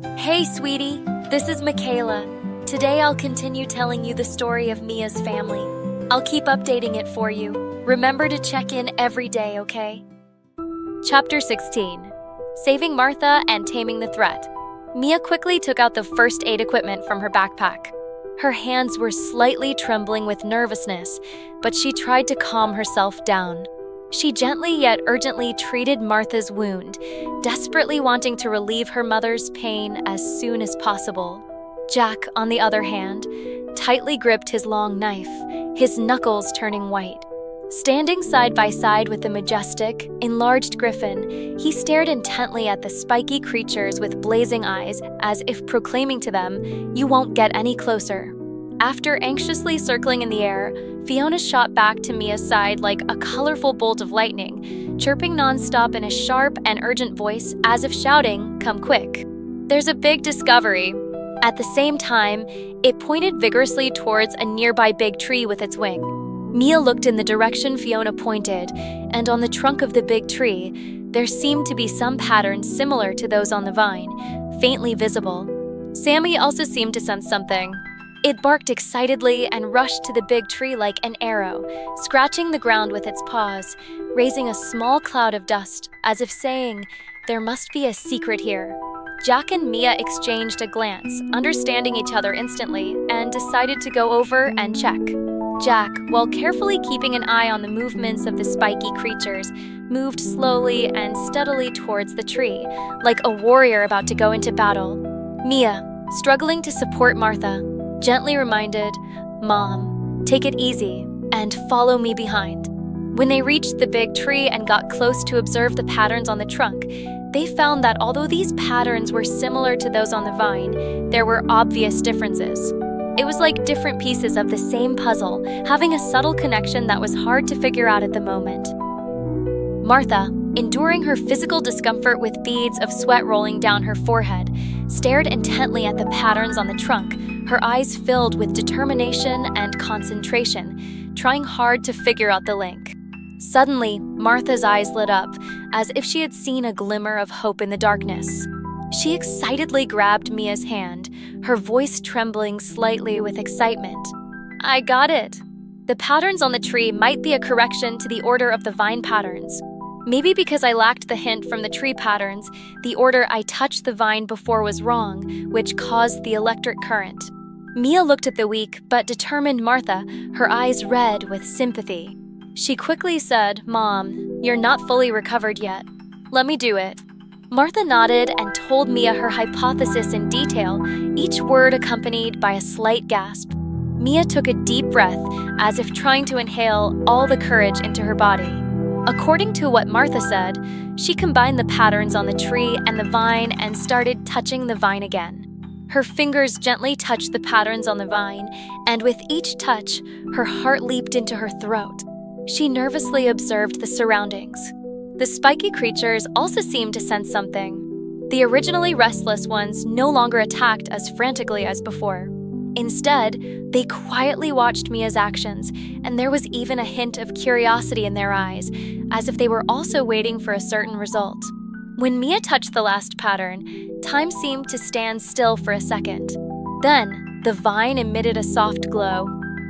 Hey, sweetie, this is Michaela. Today I'll continue telling you the story of Mia's family. I'll keep updating it for you. Remember to check in every day, okay? Chapter 16. Saving Martha and Taming the Threat. Mia quickly took out the first aid equipment from her backpack. Her hands were slightly trembling with nervousness, but she tried to calm herself down. She gently yet urgently treated Martha's wound, desperately wanting to relieve her mother's pain as soon as possible. Jack, on the other hand, tightly gripped his long knife, his knuckles turning white. Standing side by side with the majestic, enlarged Gryphon, he stared intently at the spiky creatures with blazing eyes, as if proclaiming to them, "You won't get any closer." After anxiously circling in the air, Fiona shot back to Mia's side like a colorful bolt of lightning, chirping nonstop in a sharp and urgent voice as if shouting, "Come quick. There's a big discovery." At the same time, it pointed vigorously towards a nearby big tree with its wing. Mia looked in the direction Fiona pointed, and on the trunk of the big tree, there seemed to be some pattern similar to those on the vine, faintly visible. Sammy also seemed to sense something. It barked excitedly and rushed to the big tree like an arrow, scratching the ground with its paws, raising a small cloud of dust, as if saying, "There must be a secret here." Jack and Mia exchanged a glance, understanding each other instantly, and decided to go over and check. Jack, while carefully keeping an eye on the movements of the spiky creatures, moved slowly and steadily towards the tree, like a warrior about to go into battle. Mia, struggling to support Martha, gently reminded, "Mom, take it easy and follow me behind." When they reached the big tree and got close to observe the patterns on the trunk, they found that although these patterns were similar to those on the vine, there were obvious differences. It was like different pieces of the same puzzle, having a subtle connection that was hard to figure out at the moment. Martha, enduring her physical discomfort with beads of sweat rolling down her forehead, stared intently at the patterns on the trunk, her eyes filled with determination and concentration, trying hard to figure out the link. Suddenly, Martha's eyes lit up, as if she had seen a glimmer of hope in the darkness. She excitedly grabbed Mia's hand, her voice trembling slightly with excitement. "I got it! The patterns on the tree might be a correction to the order of the vine patterns. Maybe because I lacked the hint from the tree patterns, the order I touched the vine before was wrong, which caused the electric current." Mia looked at the weak but determined Martha, her eyes red with sympathy. She quickly said, "Mom, you're not fully recovered yet. Let me do it." Martha nodded and told Mia her hypothesis in detail, each word accompanied by a slight gasp. Mia took a deep breath, as if trying to inhale all the courage into her body. According to what Martha said, she combined the patterns on the tree and the vine and started touching the vine again. Her fingers gently touched the patterns on the vine, and with each touch, her heart leaped into her throat. She nervously observed the surroundings. The spiky creatures also seemed to sense something. The originally restless ones no longer attacked as frantically as before. Instead, they quietly watched Mia's actions, and there was even a hint of curiosity in their eyes, as if they were also waiting for a certain result. When Mia touched the last pattern, time seemed to stand still for a second. Then, the vine emitted a soft glow.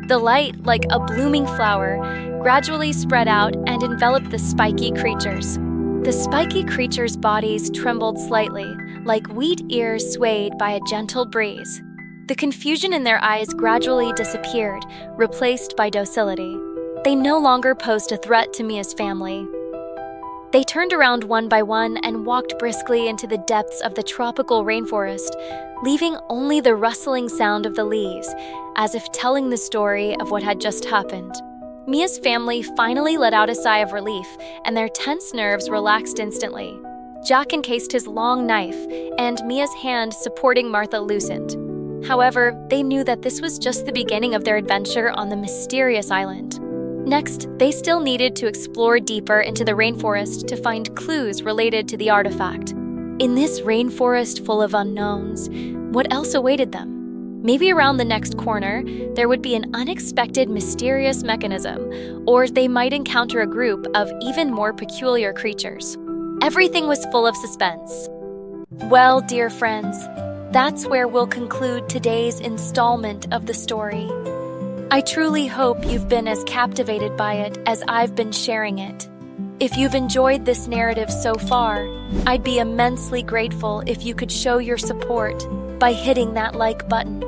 The light, like a blooming flower, gradually spread out and enveloped the spiky creatures. The spiky creatures' bodies trembled slightly, like wheat ears swayed by a gentle breeze. The confusion in their eyes gradually disappeared, replaced by docility. They no longer posed a threat to Mia's family. They turned around one by one and walked briskly into the depths of the tropical rainforest, leaving only the rustling sound of the leaves, as if telling the story of what had just happened. Mia's family finally let out a sigh of relief, and their tense nerves relaxed instantly. Jack encased his long knife, and Mia's hand supporting Martha loosened. However, they knew that this was just the beginning of their adventure on the mysterious island. Next, they still needed to explore deeper into the rainforest to find clues related to the artifact. In this rainforest full of unknowns, what else awaited them? Maybe around the next corner, there would be an unexpected mysterious mechanism, or they might encounter a group of even more peculiar creatures. Everything was full of suspense. Well, dear friends, that's where we'll conclude today's installment of the story. I truly hope you've been as captivated by it as I've been sharing it. If you've enjoyed this narrative so far, I'd be immensely grateful if you could show your support by hitting that like button.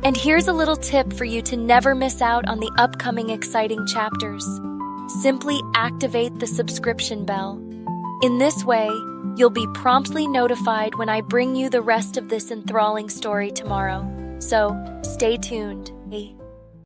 And here's a little tip for you to never miss out on the upcoming exciting chapters. Simply activate the subscription bell. In this way, you'll be promptly notified when I bring you the rest of this enthralling story tomorrow. So, stay tuned.